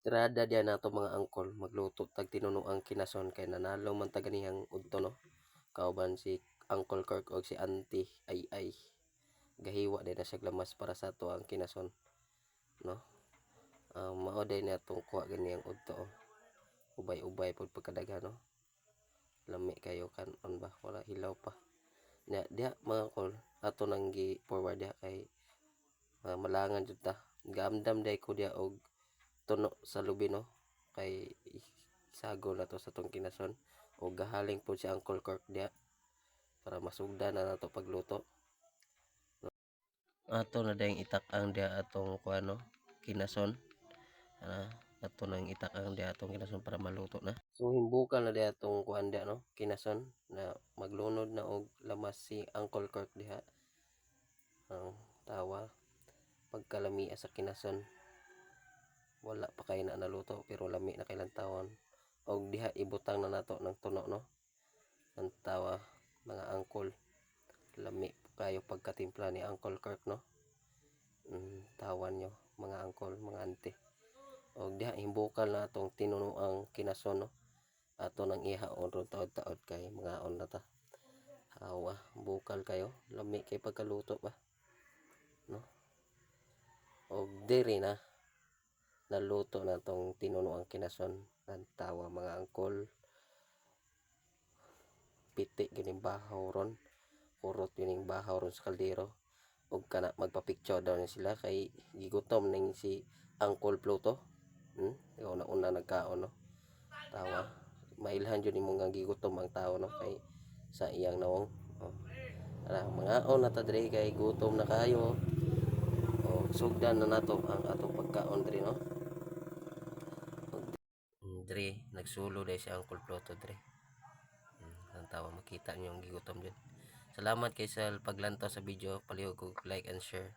Tirada diyan nato mga angkol magluto tag tinunoang kinason kay nanalo man ta ganihang udto no. Kauban si Uncle Kirk og si Auntie Ay gahiwa din na siya lamas para sa ato ang kinason no. Mao day na atong kuha ganihang udto ubay-ubay pud pagkadaghan no. Lami kayo kanon ba wala hilaw pa. Nya diha mga angkol ato nang gi forward diha kay malangan jud ta. Gamdam day ko diha og tuno sa lubi no kay sagol na to sa tong kinason o gahaling po si Uncle Kirk diha para masugdan na nato pagluto. Ato na dayang itak-ang diha atong kuano kinason. Ato nang itak-ang diha atong kinason para maluto na. So himbukan na diha atong kuan diha no kinason na maglunod na og lamas si Uncle Kirk diha. Ang tawa pagkalami sa kinason wala pa kay na naluto pero lami na kay lantawon og diha ibutang na nato ng tuno no. Ang tawa mga angkol lami kayo pagkatimpla ni Uncle Kirk no. Tawan nyo mga angkol mga ante og diha himbukal na atong tinunoang kinason no. Ato nang ihaon ron taod-taod kay mga on na ta. Hawa bukal kayo lami kay pagkaluto ba no. Og diri na naluto na tong tinunoang kinason. Ang tawa mga angkol piti gining bahaw ron kurot gining bahaw ron sa kaldero og kana magpa-picture daw ni sila kay gigutom ning si Uncle Pluto. Ikaw na una nagkaon no. Tawa mailhan jud nimo nga gigutom ang tao no kay sa iyang nawong. Mga on na ta diri kay gutom na kayo. Sugdan na nato ang atong pagkaon diri no. Diri nagsulo dai si Uncle Pluto diri. Ang tawa makita niyo ang gigutom dyan. Salamat kay sa paglantaw sa video. Palihog og like and share.